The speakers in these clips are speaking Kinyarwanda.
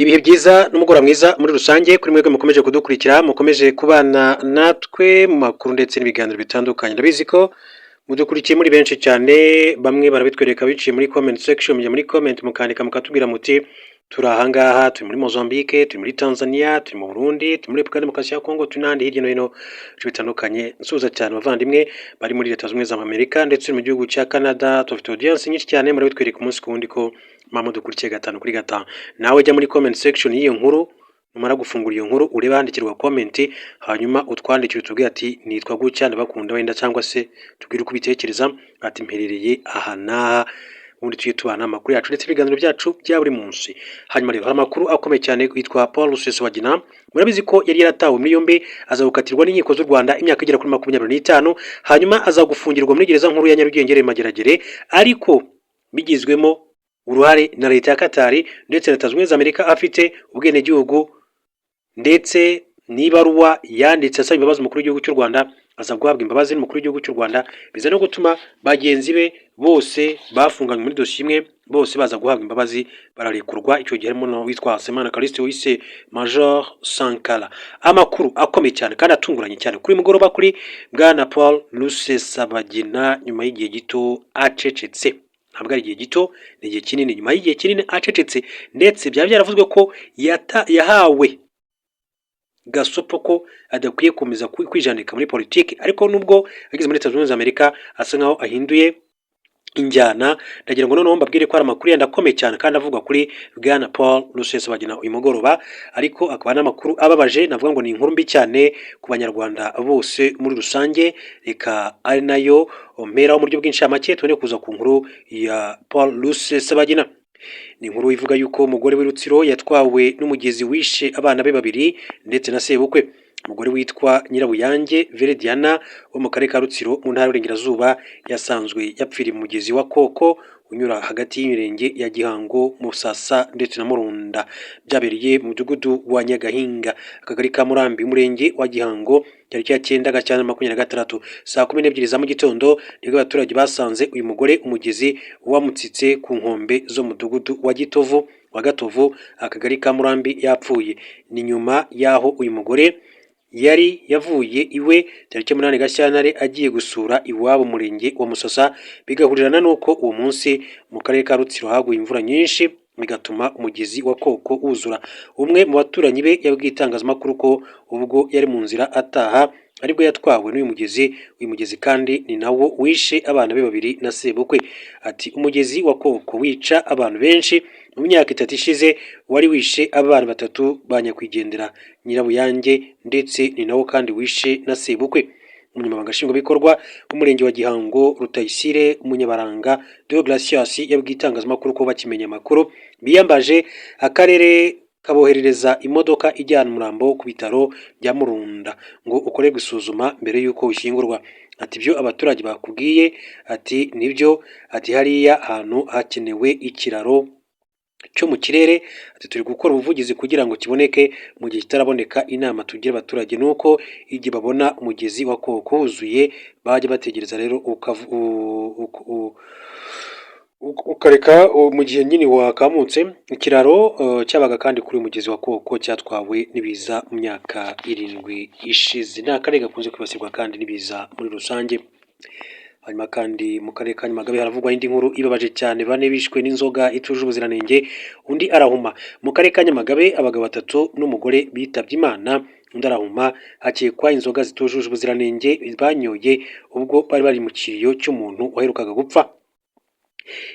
Ibihe byiza n'umugoroba mwiza muri rusange kuri mwebwe mukomeje kudukurikira, mukomeje kubana natwe mu makuru ndetse n'ibiganiro bitandukanye. Ndabizi ko mudukurikiye muri benshi cyane, bamwe barabitwereka biciye muri comment section, mujya muri comment mukandika mukatubwira muti turi ahangaha, turi muri Mozambique, turi muri Tanzania, turi mu Burundi, turi muri Repubulika Demokarasi ya Kongo, turi n'ahandi hirya no hino bitandukanye. Nsuhuza cyane abavandimwe bari muri Leta Zunze Ubumwe za Amerika ndetse no mu gihugu cya Canada. Dufite audience nyinshi cyane, murabitwereka umunsi ku wundi ko mama dukurikiye gatanu kuri gatanu. Nawe jya muri comment section y'iyo nkuru, numara gufungura iyo nkuru urebe handikirwa comment, hanyuma utwandikire utubwire ati nitwa gutya ndabakunda wenda, cyangwa se tubwire uko ubitekereza ati mperereye aha n'aha, ubundi tujye tubana amakuru yacu ndetse ibiganiro byacu bya buri munsi. Hanyuma rero hari amakuru akomeye cyane yitwa Paul Rusesabagina. Murabizi ko yari yaratawe muri yombi, aza gukatirwa n'inkiko z'u Rwanda imyaka igera kuri 25, hanyuma aza gufungirwa muri gereza nkuru ya Nyarugenge Mageragere, ariko bigizwemo uruhare na leta ya Katari ndetse na Leta Zunze Ubumwe za Amerika, afite ubwenegihugu ndetse n'ibaruwa yanditse asaba imbabazi umukuru w'igihugu cy'u Rwanda, aza guhabwa imbabazi n'umukuru w'igihugu cy'u Rwanda, biza no gutuma bagenzi be bose bafunganywe muri dosiye imwe bose baza guhabwa imbabazi bararekurwa. Icyo gihe harimo witwa Semana Callixte wise Major Sankara. Amakuru akomeye cyane kandi atunguranye cyane kuri mugoroba kuri bwana Paul Rusesabagina, nyuma y'igihe gito acecetse. Ntabwo ari igihe gito, ni igihe kinini. Nyuma y'igihe kinini acecetse, ndetse byaba byaravuzwe ko yahawe gasopo ko adakwiye komeza kwijandika muri politiki, ariko nubwo ageze muri Leta Zunze Ubumwe za Amerika asa nkaho ahinduye injyana. Ndagira ngo noneho mbabwire ko ari amakuru yenda akomeye cyane kandi avugwa kuri bwana Paul Rusesabagina uyu mugoroba, ariko akaba n'amakuru ababaje. Navuga ngo ni inkuru mbi cyane ku banyarwanda bose muri rusange. Reka ari nayo mperaho mu buryo bw'inshamake tubone kuza ku nkuru ya Paul Rusesabagina. Ni inkuru ivuga yuko umugore w'Irutsiro yatwawe n'umugezi wishe abana be babiri ndetse na sebukwe. Umugore witwa Nyirabuyange Verediana wo mu karere ka Rutsiro mu ntara y'Uburengerazuba yasanzwe yapfiriye mu mugezi wa Koko unyura hagati y'imirenge ya Gihango, Musasa ndetse na Murunda. Byabereye mu mudugudu wa Nyagahinga, akagari ka Murambi, umurenge wa Gihango, tariki ya 9 Gashyantare 2026 saa 12 za mu gitondo, nibwo abaturage basanze uyu mugore umugezi wamutsitse ku nkombe zo mudugudu wa Gitovu wa Gatovu, akagari ka Murambi, yapfuye. Ni nyuma yaho uyu mugore yari yavuye iwe tariki 8 Gashyantare agiye gusura iwabo murenge wa Musasa, bigahurirana nuko uwo munsi mu karere ka Rutsiro haguye imvura nyinshi bigatuma umugezi wa Koko wuzura. Umwe mu baturanyi be yabwiye itangazamakuru ko ubwo yari mu nzira ataha aribwo yatwawe n'uyu mugezi. Uyu mugezi kandi ni nawo wishe abana be babiri na sebukwe. Ati umugezi wa Koko wica abantu benshi, mu myaka 3 ishize wari wishe abana 3 ba nyakwigendera Nyirabuyange, ndetse ni nawo kandi wishe na sebukwe. Umunyamabanga nshingwabikorwa w'umurenge wa Gihango Rutayisire Munyabaranga Deogratias yabwiye itangazamakuru ko bakimenya amakuru biyambaje akarere kaboherereza imodoka ijyana umurambo ku bitaro bya Murunda ngo ukore gusuzuma mbere y'uko ushyingurwa. Ati ibyo abaturage bakubwiye ati nibyo, ati hariya hantu hakenewe ikiraro cyo mu kirere, ati turi gukora ubuvugizi kugira ngo kiboneke. Mu gihe kitaraboneka, inama tugira abaturage nuko igihe babona umugezi wa Koko wuzuye bajya bategereza rero ukareka mu gihe nyine wakamutse. Ikiraro cyabaga kandi kuri umugezi wa Koko cyatwawe n'ibiza mu myaka 7 ishize. Ni akarere gakunze kwibasirwa kandi n'ibiza muri rusange. Hanyuma kandi mu karere ka Nyamagabe haravugwa indi nkuru ibabaje cyane, bane bishwe n'inzoga ituje ubuziranenge, undi arahuma. Mu karere ka Nyamagabe abagabo 3 n'umugore bitabye Imana, undi arahuma, hakekwa inzoga zitujuje ubuziranenge banyoye ubwo bari bari mu kiriyo cy'umuntu waherukaga gupfa.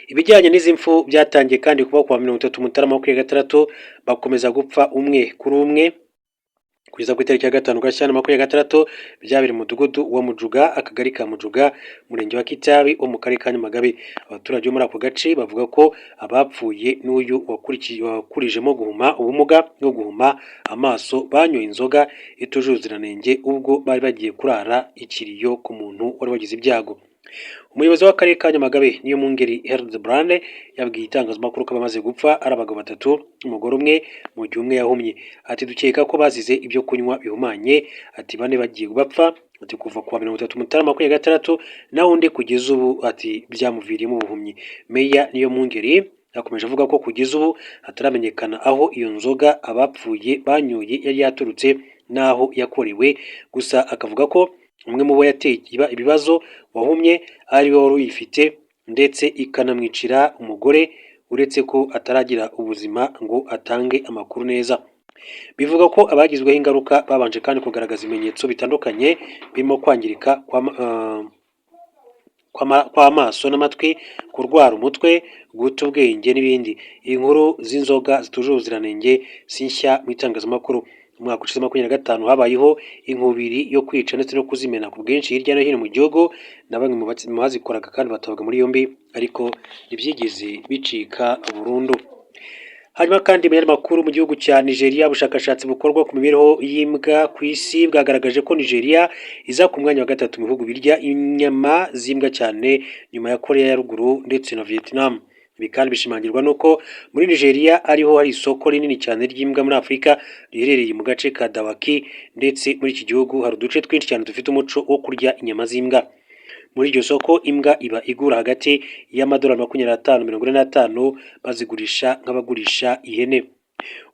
Ibijyanye n'izi mfu byatangiye kandi kuba kwa 30 Mutarama 2026, bakomeza gupfa umwe kuri umwe kugeza ku itariki ya 5 Gashyantare 2026. Byabereye mu mudugudu wa Mujuga, akagari ka Mujuga, murenge wa Kitabi wo mu karere ka Nyamagabe. Abaturage bo muri ako gace bavuga ko abapfuye n'uyu wakurijemo guhuma ubumuga no guhuma amaso banyoye inzoga ituje ubuziranenge ubwo bari bagiye kurara ikiriyo ku muntu wari wagize ibyago. Umuyobozi w'akarere ka Nyamagabe Niyomwungeri Hildebrand yabwiye itangazamakuru ko bamaze gupfa ari abagabo 3 umugore umwe, mu gihe umwe yahumye. Ati dukeka ko bazize ibyo kunywa bihumanye. Ati 4 bagiye bapfa, ati kuva kwa 30 Mutarama 2026 naho undi kugeza ubu ati byamuviriyemo ubuhumyi. Meya Niyomwungeri yakomeje avuga ko kugeza ubu hataramenyekana aho iyo nzoga abapfuye banyoye yari yaturutse n'aho yakorewe, gusa akavuga ko umwe mu bo yateye ibibazo wahumye ari we wari uyifite ndetse ikanamwicira umugore, uretse ko ataragira ubuzima ngo atange amakuru neza. Bivuga ko abagizweho ingaruka babanje kandi kugaragaza ibimenyetso bitandukanye birimo kwangirika kw'amaso n'amatwi, kurwara umutwe, guta ubwenge n'ibindi. Inkuru z'inzoga zitujuje ubuziranenge si nshya mu itangazamakuru. Mu mwaka ushize 2025 habayeho inkubiri yo kwica ndetse no kuzimena ku bwinshi hirya no hino mu gihugu, na bamwe mu bazikoraga kandi batabwa muri yombi, ariko ntibyigeze bicika burundu. Hanyuma kandi mu yandi makuru, mu gihugu cya Nigeria ubushakashatsi bukorwa ku mibereho y'imbwa ku isi bwagaragaje ko Nigeria iza ku mwanya wa gatatu mu bihugu birya inyama z'imbwa cyane nyuma ya Korea ya ruguru ndetse na Vietnam. Ibi kandi bishimangirwa nuko muri Nigeria ariho hari isoko rinini cyane ry'imbwa muri Afurika riherereye mu gace ka Dawaki, ndetse muri iki gihugu hari uduce twinshi cyane dufite umuco wo kurya inyama z'imbwa. Muri iryo soko imbwa iba igura hagati y'amadolari 25-45 bazigurisha nk'abagurisha ihene.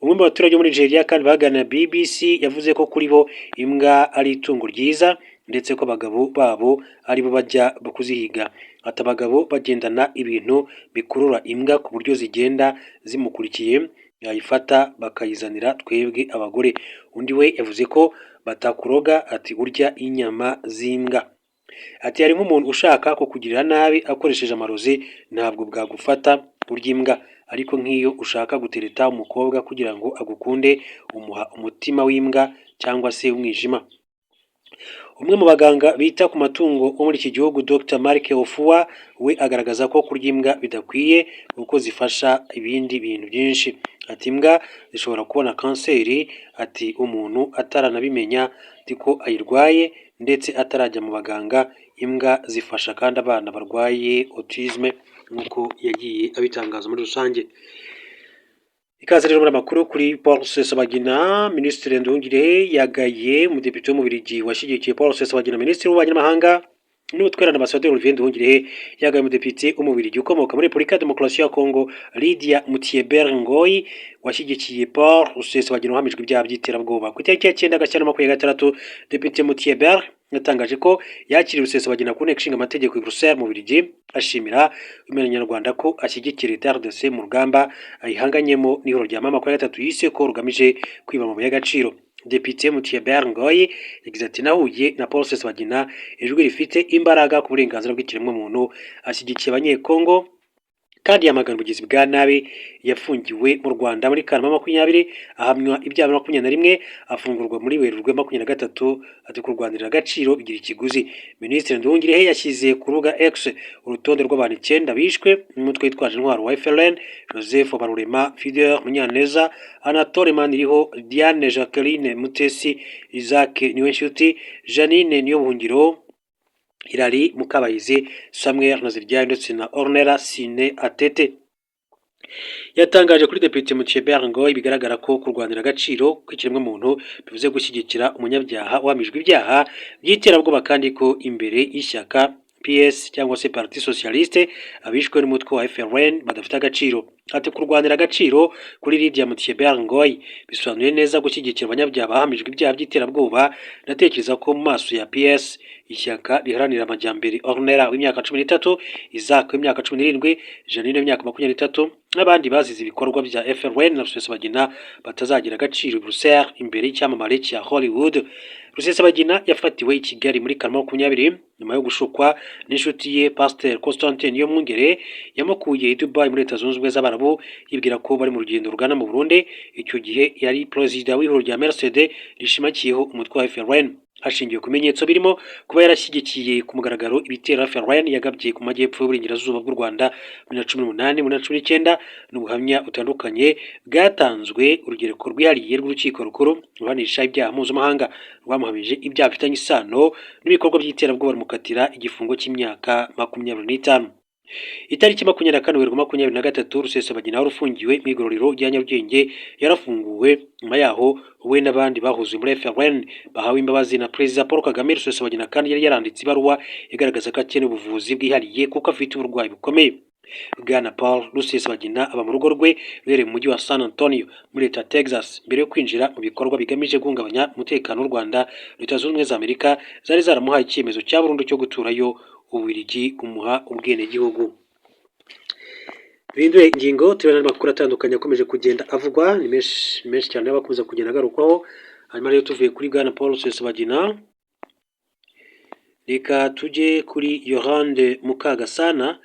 Umwe mu baturage muri Nigeria kandi baganira BBC yavuze ko kuri bo imbwa ari itungo ryiza, ndetse ko abagabo babo ari bo bajya kuzihiga. Ati abagabo bagendana ibintu bikurura imbwa ku buryo zigenda zimukurikiye, yayifata bakayizanira twebwe abagore. Undi we yavuze ko batakuroga, ati urya inyama z'imbwa. Ati hari nk'umuntu ushaka kukugirira nabi akoresheje amarozi ntabwo bwagufata urya imbwa, ariko nk'iyo ushaka gutereta umukobwa kugira ngo agukunde umuha umutima w'imbwa cyangwa se umwijima. Umwe mu baganga bita ku matungo wo muri iki gihugu Dr Mark Ofua we agaragaza ko kurya imbwa bidakwiye kuko zifasha ibindi bintu byinshi. Ati imbwa zishobora kubona kanseri, ati umuntu ataranabimenya ko ayirwaye ndetse atarajya mu baganga. Imbwa zifasha kandi abana barwaye autisme nk'uko yagiye abitangaza muri rusange. Ikaze rero muri amakuru kuri Paul Rusesabagina. Minisitiri Nduhungirehe yagaye umudepite w'umubirigi washyigikiye Paul Rusesabagina. Minisitiri w'ububanyi n'amahanga n'ubutwererane Ambasaderi Olivier Nduhungirehe yagaye umudepite w'umubirigi ukomoka muri Repubulika ya Demokarasi ya Kongo Lydia Mutieber-Ngoyi washyigikiye Paul Rusesabagina uhamijwe ibyaha by'iterabwoba. Ku itariki ya 9 Gashyantare 2026 Depite Mutieber yatangaje ko yakiriye Rusesabagina ku nteko ishinga amategeko i Bruxelles mu Bubiligi, ashimira Umunyarwanda ko ashyigikira RDC mu rugamba ayihanganyemo n'ihoro rya mama 3 yise ko rugamije kwiba amabuye y'agaciro. Depite Mutieber-Ngoyi yagize ati nahuye na Paul Rusesabagina, ijwi rifite imbaraga ku burenganzira bw'ikiremwamuntu, ashyigikiye abanyekongo kandi yamagana ubugizi bwa nabi. Yafungiwe mu Rwanda muri Kanama 20, ahamywa ibyaha 21, afungurwa muri Werurwe 23. Ati kurwanirira agaciro bigira ikiguzi. Minisitiri Nduhungirehe yashyize ku rubuga X urutonde rw'abantu 9 bishwe n'umutwe witwaje intwaro wa FLN: Joseph Barurema, Fidel Munyaneza, Anatole Maniriho, Diane Jacqueline Mutesi, Isaac Niwenshuti, Janine Niyobuhungiro, Hilary Mukabayizi, Samuel Nteziryayo ndetse na Ornella Sine Atete. Yatangaje kuri Depite Mutieber-Ngoyi bigaragara ko kurwanira agaciro kw'ikiremwamuntu bivuze gushyigikira umunyabyaha uhamijwe ibyaha by'iterabwoba, kandi ko imbere y'ishyaka PS cyangwa se Parti Socialiste abishwe n'umutwe wa FLN badafite agaciro. Ati kurwanira agaciro kuri Lydia Mutieber-Ngoyi bisobanuye neza gushyigikira abanyabyaha bahamijwe ibyaha by'iterabwoba. Natekereza ko mu maso ya PS ishyaka riharanira amajyambere Ornella w'imyaka 13, Isaac w'imyaka 17, Janine w'imyaka 23 n'abandi bazize ibikorwa bya FLN na Rusesabagina batazagira agaciro i Bruxelles imbere y'icyamamare cya Hollywood. Rusesabagina yafatiwe i Kigali muri Kanama 20 nyuma yo gushukwa n'inshuti ye Pasteur Constantin Niyomwungere yamukuye i Dubai muri Leta Zunze Ubumwe z'Abarabu, yibwira ko bari mu rugendo rugana mu Burundi. Icyo gihe yari perezida w'ihuriro rya Mercedes rishimakiyeho umutwe wa FLN. Hashingiwe ku bimenyetso birimo kuba yarashyigikiye ku mugaragaro ibitero FLN yagabye ku majyepfo y'uburengerazuba bw'u Rwanda muri 2018 muri 2019 n'ubuhamya butandukanye bwatanzwe. Urugereko rwihariye rw'urukiko rukuru ruhanisha ibyaha mpuzamahanga rwamuhamije ibyaha bifitanye isano n'ibikorwa by'iterabwoba rumukatira igifungo cy'imyaka 25. Itariki 24 Werurwe 2023 Rusesabagina wari ufungiwe mu igororero rya Nyarugenge yarafunguwe. Nyuma yaho we n'abandi bahuze muri FLN bahawe imbabazi na Perezida Paul Kagame. Rusesabagina kandi yari yaranditse ibaruwa igaragaza ko akeneye ubuvuzi bwihariye kuko afite uburwayi bukomeye. Bwana Paul Rusesabagina aba mu rugo rwe ruherereye mu mujyi wa San Antonio muri leta ya Texas mbere yo kwinjira mu bikorwa bigamije guhungabanya umutekano w'u Rwanda. Leta zunze ubumwe za Amerika zari zaramuhaye icyemezo cya burundu cyo guturayo, Ububiligi kumuha ubwenegihugu. Bihindure ingingo turabona amakuru atandukanye akomeje kugenda avugwa, ni menshi cyane abakomeza kugenda agarukwaho. Hanyuma rero tuvuye kuri Bwana Paul Rusesabagina, reka tujye kuri Yolande Mukagasana.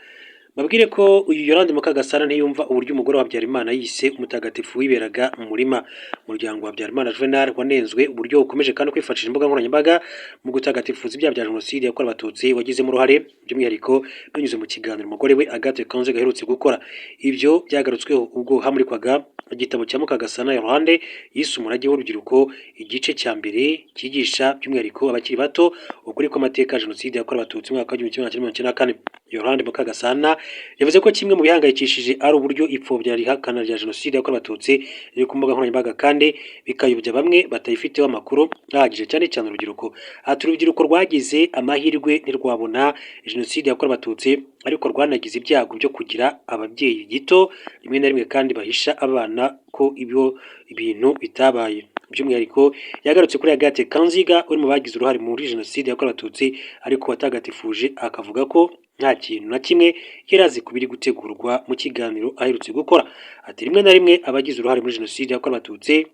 Babwire ko uyu Yolande Mukagasana ntiyumva uburyo umugore wa Habyarimana yise umutagatifu wiberaga mu murima. Umuryango wa Habyarimana Juvenal wanenzwe uburyo ukomeje kandi kwifashisha imbuga nkoranyambaga mu gutagatifuza ibyaha bya jenoside yakorewe abatutsi wagizemo uruhare, by'umwihariko binyuze mu kiganiro umugore we Agathe Kanziga aherutse gukora. Ibyo byagarutsweho ubwo hamurikwaga igitabo cya Mukagasana Yolande yise umurage w'urubyiruko, igice cya mbere cyigisha by'umwihariko abakiri bato ukuri kw'amateka ya jenoside yakorewe abatutsi mu mwaka wa 1994. Yolande Mukagasana yavuze ko kimwe mu bihangayikishije ari uburyo ipfobya rihakana rya jenoside yakorewe abatutsi riri ku mbuga nkoranyambaga kandi bikayobya bamwe batayifiteho amakuru ahagije, cyane cyane urubyiruko. Ati urubyiruko rwagize amahirwe ntirwabona jenoside yakorewe abatutsi, ariko rwanagize ibyago byo kugira ababyeyi gito rimwe na rimwe kandi bahisha abana ko ibyo ibintu bitabaye. By'umwihariko yagarutse kuri Agathe Kanziga uri mu bagize uruhare muri jenoside yakorewe abatutsi ariko watagatifuje, akavuga ko nta kintu na kimwe yari azi ku biri gutegurwa mu kiganiro aherutse gukora. Ati rimwe na rimwe abagize uruhare muri jenoside yakorewe abatutsi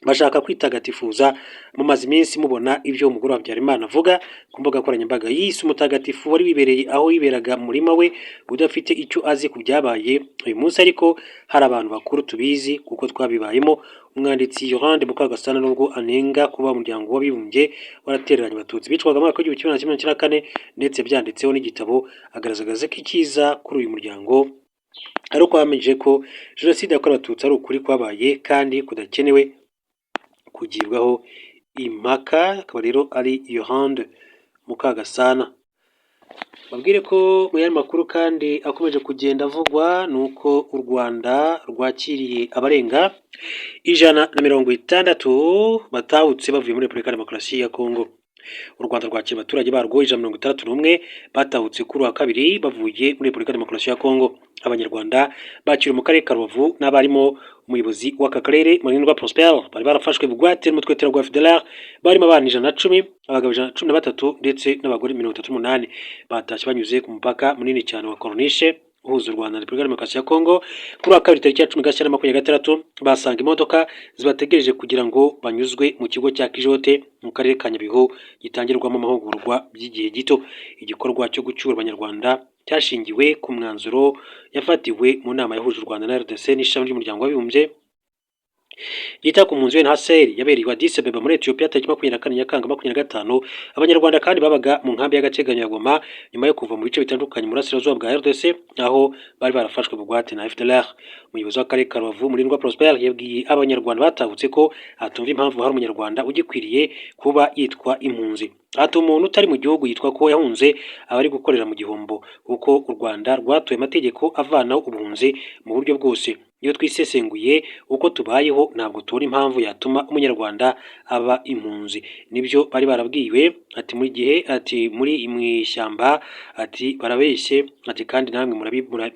bashaka kwitagatifuza, mumaze iminsi mubona ibyo umugore wa Habyarimana avuga ku mbuga nkoranyambaga yise umutagatifu wari wibereye aho yiberaga mu murima we udafite icyo azi ku byabaye uyu munsi, ariko hari abantu bakuru tubizi kuko twabibayemo. Umwanditsi Yolande Mukagasana nubwo anenga kuba umuryango w'abibumbye waratereranye abatutsi bicwaga mu mwaka wa 1994 ndetse byanditseho n'igitabo, agaragaza ko icyiza kuri uyu muryango ari uko bamenye ko jenoside yakorewe abatutsi ari ukuri kwabaye kandi kudakenewe kugibwaho impaka. Akaba rero ari Yolande Mukagasana. Babwire ko mu yandi makuru kandi akomeje kugenda avugwa ni uko u Rwanda rwakiriye abarenga 160 batahutse bavuye muri Repubulika ya Demokarasi ya Kongo. U Rwanda rwakira abaturage barwo 161 batahutse kuri wa kabiri bavuye muri Repubulika ya Demokarasi ya Kongo. Abanyarwanda bakiriwe mu karere ka Rubavu n'abarimo umuyobozi w'aka karere Mulindwa Prosper bari barafashwe bugwate mu twetera rwa FDLR, barimo abana 110, abagabo 113 ndetse n'abagore 38 batashye banyuze ku mupaka munini cyane wa Corniche uhuza u Rwanda na Repubulika ya Demokarasi ya Kongo. Kuri wa kabiri tariki ya 10 Gashyantare 2026 basanga imodoka zibategereje kugira ngo banyuzwe mu kigo cya Kijote mu karere ka Nyabihu gitangirwamo amahugurwa by'igihe gito. Igikorwa cyo gucyura abanyarwanda cyashingiwe ku mwanzuro yafatiwe mu nama yahuje u Rwanda na RDC n'ishami ry'umuryango w'abibumbye yita ku mpunzi UNHCR yabereye i Addis Abeba muri Ethiopia tariki 24 Nyakanga 2025. Abanyarwanda kandi babaga mu nkambi y'agateganyo ya Goma nyuma yo kuva mu bice bitandukanye mu burasirazuba bwa RDC aho bari barafashwe bugwate na FDLR. Umuyobozi w'akarere ka Rubavu Mulindwa Prosper yabwiye abanyarwanda batahutse ko atumva impamvu hari umunyarwanda ugikwiriye kuba yitwa impunzi. Ati umuntu utari mu gihugu yitwa ko yahunze abari gukorera mu gihombo, kuko u Rwanda rwatoye amategeko avanaho ubuhunzi mu buryo bwose. Iyo twisesenguye uko tubayeho ntabwo tubona impamvu yatuma umunyarwanda aba impunzi. Nibyo bari barabwiwe. Ati muri gihe ati muri mwishyamba ati barabeshye, ati kandi namwe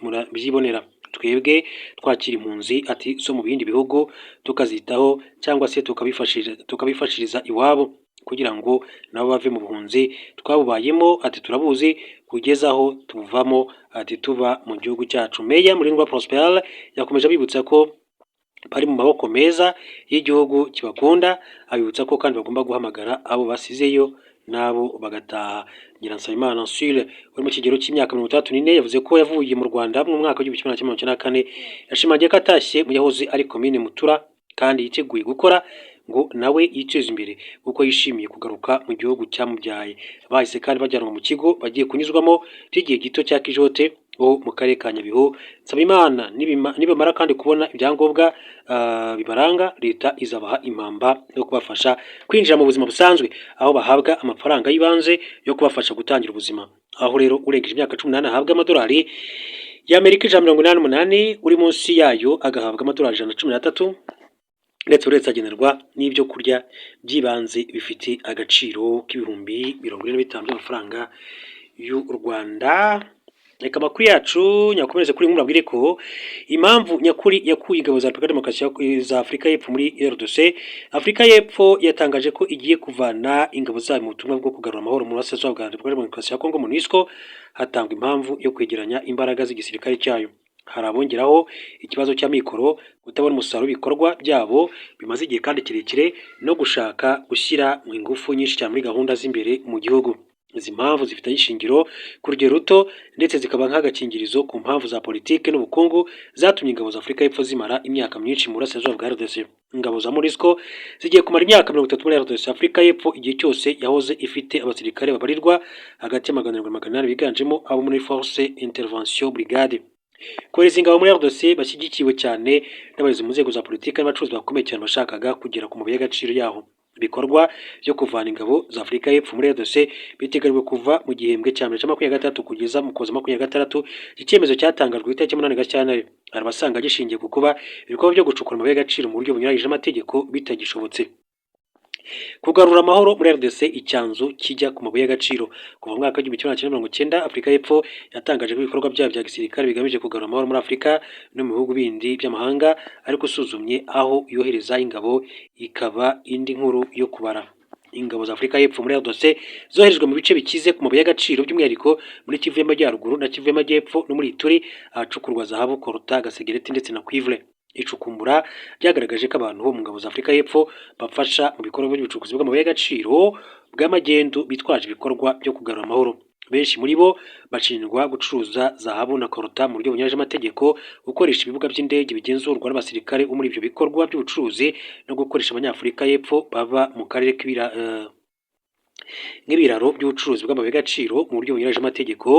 murabyibonera. Twebwe twakira impunzi ati so mu bindi bihugu tukazitaho cyangwa se tukabifashiriza iwabo kugira ngo nabo bave mu buhunzi twabubayemo. Ati turabuzi kugeza aho tuvamo ati tuba mu gihugu cyacu. Meya Mulindwa Prosper yakomeje abibutsa ko bari mu maboko meza y'igihugu kibakunda, abibutsa ko kandi bagomba guhamagara abo basizeyo nabo bagataha. Nyiransabimana Ansule uri mu kigero cy'imyaka 34 yavuze ko yavuye mu Rwanda mu mwaka wa 1994. Yashimangiye ko atashye mu yahoze ari komine Mutura kandi yiteguye gukora ngo nawe yiteze imbere kuko yishimiye kugaruka mu gihugu cyamubyaye. Bahise kandi bajyanwa mu kigo bagiye kunyuzwamo cy'igihe gito cya Kijote mu karere ka Nyabihu. Nsabimana nibamara kandi kubona ibyangombwa bibaranga, leta izabaha impamba yo kubafasha kwinjira mu buzima busanzwe aho bahabwa amafaranga y'ibanze yo kubafasha gutangira ubuzima. Aho rero urengeje imyaka 18 ahabwa amadolari y'Amerika 188, uri munsi yayo agahabwa amadolari 113 ndetse uretse agenerwa n'ibyo kurya by'ibanze bifite agaciro k'ibihumbi 45 by'amafaranga y'u Rwanda. Reka amakuru yacu nyakomereze kuri murabwire ko impamvu nyakuri yakuye ingabo za Repubulika Demokarasi za Afurika y'Epfo muri RDC, Afurika y'Epfo yatangaje ko igiye kuvana ingabo zayo mu butumwa bwo kugarura amahoro mu burasirazuba bwa Repubulika Demokarasi ya Kongo MONUSCO, hatangwa impamvu yo kwegeranya imbaraga z'igisirikare cyayo. Hari abongeraho ikibazo cy'amikoro, kutabona umusaruro w'ibikorwa byabo bimaze igihe kandi kirekire, no gushaka gushyira mu ingufu nyinshi cyane muri gahunda z'imbere mu gihugu. Izi mpamvu zifite ishingiro ku rugero ruto ndetse zikaba nk'agakingirizo ku mpamvu za politiki n'ubukungu zatumye ingabo za Afurika y'Epfo zimara imyaka myinshi mu burasirazuba bwa RDC. Ingabo za MONUSCO zigiye kumara imyaka 30 muri RDC. Afurika y'Epfo igihe cyose yahoze ifite abasirikare babarirwa hagati ya 700 biganjemo abo muri Force Intervention Brigade. Kohereza ingabo muri RDC bashyigikiwe cyane n'abayobozi mu nzego za politiki n'abacuruzi bakomeye cyane bashakaga kugera ku mabuye y'agaciro yaho. Ibikorwa byo kuvana ingabo za Afurika y'Epfo muri RDC biteganyijwe kuva mu gihembwe cya 2023 kugeza mu kwezi kwa 2026. Icyemezo cyatangajwe ku itariki 8 Gashyantare. Arabasanga gishingiye ku kuba ibikorwa byo gucukura amabuye y'agaciro mu buryo bunyuranyije amategeko bitagishobotse. Kugarura amahoro muri RDC, icyanzu kijya ku mabuye y'agaciro. Kuva mu mwaka wa 1990 Afurika y'Epfo yatangaje ko ibikorwa byabo bya gisirikare bigamije kugarura amahoro muri Afurika no mu bihugu bindi by'amahanga, ariko usuzumye aho yohereza ingabo ikaba indi nkuru yo kubara. Ingabo za Afurika y'Epfo muri RDC zoherejwe mu bice bikize ku mabuye y'agaciro, by'umwihariko muri Kivu y'Amajyaruguru na Kivu y'Amajyepfo no muri Ituri ahacukurwa zahabu, korota, gasegereti ndetse na cuivre. Icukumbura ryagaragaje ko abantu bo mu ngabo za Afurika y'Epfo bafasha mu bikorwa by'ubucukuzi bw'amabuye y'agaciro bw'amagendu bitwaje ibikorwa byo kugarura amahoro. Benshi muri bo bashinjwa gucuruza zahabu na korota mu buryo bunyuranyije amategeko, gukoresha ibibuga by'indege bigenzurwa n'abasirikare bo muri ibyo bikorwa by'ubucuruzi no gukoresha abanyafurika y'Epfo baba mu karere nk'ibiraro by'ubucuruzi bw'amabuye y'agaciro mu buryo bunyuranyije amategeko.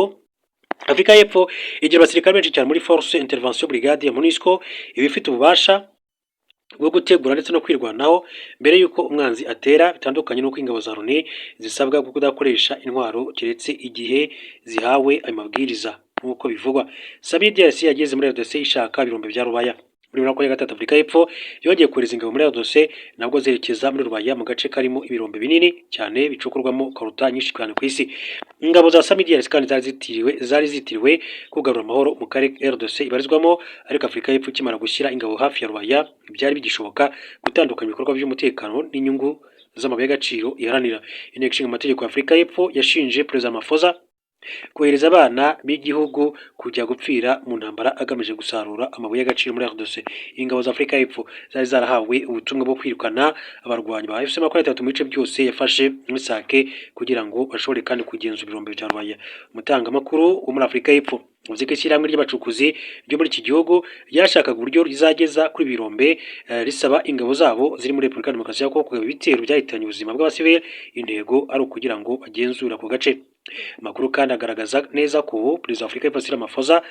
Afurika y'Epfo igira abasirikare benshi cyane muri Force Intervention Brigade ya MONUSCO, iba ifite ububasha bwo gutegura ndetse no kwirwanaho mbere y'uko umwanzi atera, bitandukanye n'uko ingabo za Loni zisabwa kudakoresha intwaro keretse igihe zihawe ayo mabwiriza nk'uko bivugwa. CMDRC yageze muri RDC ishaka ibirombe bya Rubaya. Muri 2023 Afurika y'Epfo yongeye kohereza ingabo muri RDC, nabwo zerekeza muri Rubaya mu gace karimo ibirombe binini cyane bicukurwamo korota nyinshi cyane ku isi. Ingabo za CMDRC kandi zari zitiriwe kugarura amahoro mu karere RDC ibarizwamo, ariko Afurika y'Epfo ikimara gushyira ingabo hafi ya Rubaya byari bigishoboka gutandukanya ibikorwa by'umutekano n'inyungu z'amabuye y'agaciro iharanira. Inteko Ishinga Amategeko ya Afurika y'Epfo yashinje Perezida Ramaphosa kohereza abana b'igihugu kujya gupfira mu ntambara agamije gusarura amabuye y'agaciro muri RDC. Ingabo za Afurika y'Epfo zari zarahawe ubutumwa bwo kwirukana abarwanyi ba FC23 mu bice byose yafashe muri Sake kugira ngo bashobore kandi kugenzura ibirombe bya Rubaya. Umutangamakuru wo muri Afurika y'Epfo uvuze ko ishyirahamwe ry'abacukuzi ryo muri iki gihugu ryashakaga uburyo rizageza kuri birombe risaba ingabo zabo ziri muri Repubulika Demokarasi ya Kongo kugaba ibitero byahitanye ubuzima bw'abasivili. Intego ari ukugira ngo bagenzure ako gace. Amakuru kandi agaragaza neza ko Perezida wa Afurika y'Epfo Cyril Ramaphosa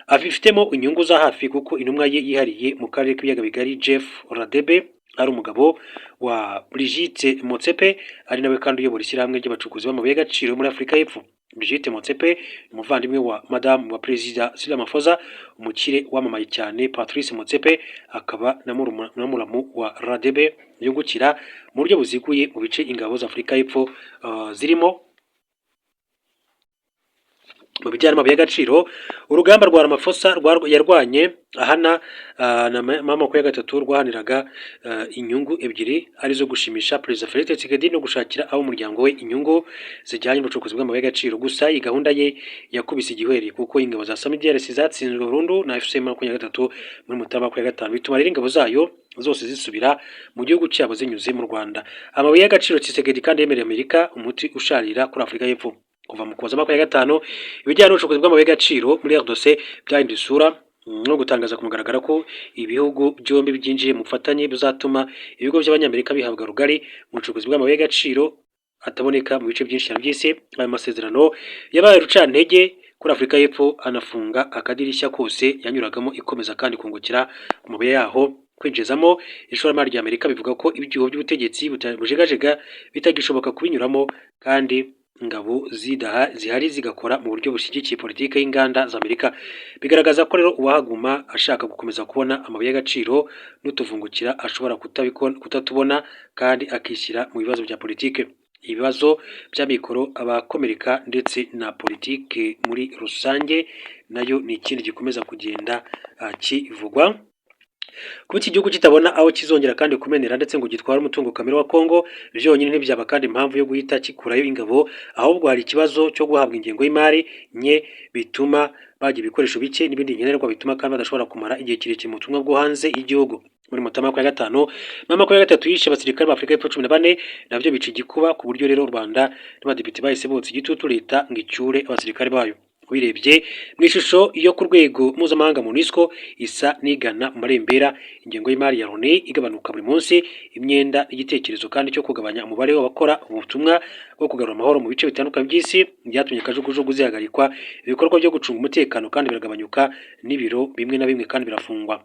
afifitemo inyungu za hafi, kuko intumwa ye yihariye mu karere k'ibiyaga bigari Jeff Radebe ari umugabo wa Brigitte Motsepe, ari nawe kandi uyobora ishyirahamwe ry'abacukuzi b'amabuye y'agaciro muri Afurika y'Epfo. Brigitte Motsepe umuvandimwe wa Madame wa Perezida Cyril Ramaphosa, umukire wamamaye cyane Patrice Motsepe, akaba na muramu wa Radebe yungukira mu buryo buziguye mu bice ingabo za Afurika y'Epfo zirimo mu bijyanye n'amabuye y'agaciro. Urugamba rwa Ramaphosa yarwanye ahana na mama ya gatatu rwahaniraga inyungu ebyiri, arizo gushimisha Perezida Felix Tshisekedi no gushakira abo umuryango we inyungu zijyanye n'ubucukuzi bw'amabuye y'agaciro. Gusa iyi gahunda ye yakubise igihweri, kuko ingabo za CMDRC zatsinzwe burundu na FC23 muri Mutarama 2025, bituma rero ingabo zayo zose zisubira mu gihugu cyabo zinyuze mu Rwanda. Amabuye y'agaciro Tshisekedi kandi yemereye Amerika umuti usharira kuri Afurika y'Epfo. Kuva mu Ukuboza 2025 ibijyanye n'ubucukuzi bw'amabuye y'agaciro muri RDC byahinduye isura no gutangaza ku mugaragaro ko ibihugu byombi byinjiye mu bufatanye bizatuma ibigo by'abanyamerika bihabwa rugari mu bucukuzi bw'amabuye y'agaciro ataboneka mu bice byinshi by'isi. Ayo masezerano yabaye rucantege kuri Afurika y'Epfo, anafunga akadirishya kose yanyuragamo ikomeza kandi kungukira ku mabuye yaho. Kwinjizamo ishoramari rya Amerika bivuga ko ibyuho by'ubutegetsi bujegajega bitagishoboka kubinyuramo, kandi ingabo zihari zigakora mu buryo bushyigikiye politiki y'inganda za Amerika. Bigaragaza ko rero uwahaguma ashaka gukomeza kubona amabuye y'agaciro n'utuvungukira ashobora kutatubona kandi akishyira mu bibazo bya politiki. ibibazo by'amikoro, abakomereka ndetse na politike muri rusange nayo ni ikindi gikomeza kugenda kivugwa. Kuba iki gihugu kitabona aho kizongera kandi kumenera ndetse ngo gitware umutungo kamere wa Kongo byonyine ntibyaba kandi impamvu yo guhita kikurayo ingabo, ahubwo hari ikibazo cyo guhabwa ingengo y'imari nke bituma bagira ibikoresho bike n'ibindi nkenerwa bituma kandi badashobora kumara igihe kirekire mu butumwa bwo hanze y'igihugu. Muri Mata 25 na 23 yishe abasirikare ba Afurika y'Epfo 14 nabyo bica igikuba, ku buryo rero u Rwanda n'abadepite bahise botsa igitutu leta ngo icyure abasirikare bayo. Wirebye mu ishusho yo ku rwego mpuzamahanga MONUSCO isa n'igana mu marembera, ingengo y'imari ya Loni igabanuka buri munsi, imyenda n'igitekerezo kandi cyo kugabanya umubare w'abakora ubutumwa bwo kugarura amahoro mu bice bitandukanye by'isi byatumye kajugujugu zihagarikwa, ibikorwa byo gucunga umutekano kandi biragabanyuka, n'ibiro bimwe na bimwe kandi birafungwa.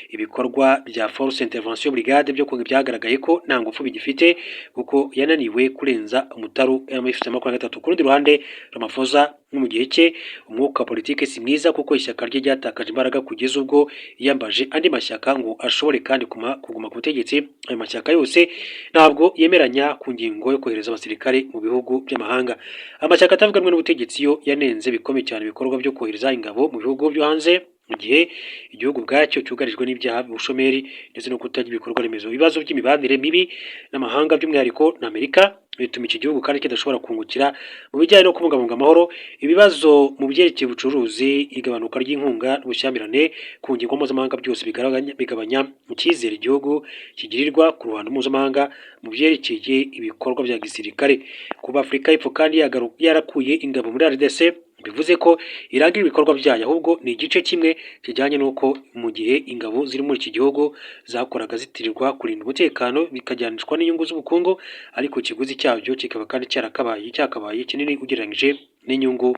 Ibikorwa bya Force Intervention Brigade byo byagaragaye ko nta ngufu bigifite kuko yananiwe kurenza umutaru M23. Ku rundi ruhande Ramaphosa no mu gihe cye umwuka wa politike si mwiza kuko ishyaka rye ryatakaje imbaraga kugeza ubwo yambaje andi mashyaka ngo ashobore kandi kuguma ku butegetsi. Ayo mashyaka yose ntabwo yemeranya ku ngingo yo kohereza abasirikare mu bihugu by'amahanga. Amashyaka atavuganwe n'ubutegetsi yo yanenze bikomeye cyane ibikorwa byo kohereza ingabo mu bihugu byo hanze mu gihe igihugu bwacyo cyugarijwe n'ibyaha ubushomeri ndetse no kutagira ibikorwa remezo. Ibibazo by'imibanire mibi n'amahanga by'umwihariko na Amerika bituma iki gihugu kandi kidashobora kungukira mu bijyanye no kubungabunga amahoro. Ibibazo mu byerekeye ubucuruzi, igabanuka ry'inkunga n'ubushyamirane ku ngingo mpuzamahanga byose bigabanya icyizere igihugu kigirirwa ku ruhando mpuzamahanga mu byerekeye ibikorwa bya gisirikare. Kuba Afurika y'Epfo kandi yarakuye ingabo muri RDC bivuze ko irangira ibikorwa byayo, ahubwo ni igice kimwe kijyanye n'uko mu gihe ingabo ziri muri iki gihugu zakoraga zitirirwa kurinda umutekano bikajyanishwa n'inyungu z'ubukungu, ariko ikiguzi cyabyo kikaba kandi cyakabaye kinini ugereranyije n'inyungu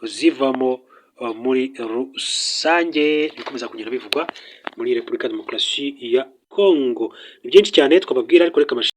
zivamo muri rusange. Bikomeza kugenda bivugwa muri Repubulika Demokarasi ya Kongo. Ni byinshi cyane twababwira, ariko reka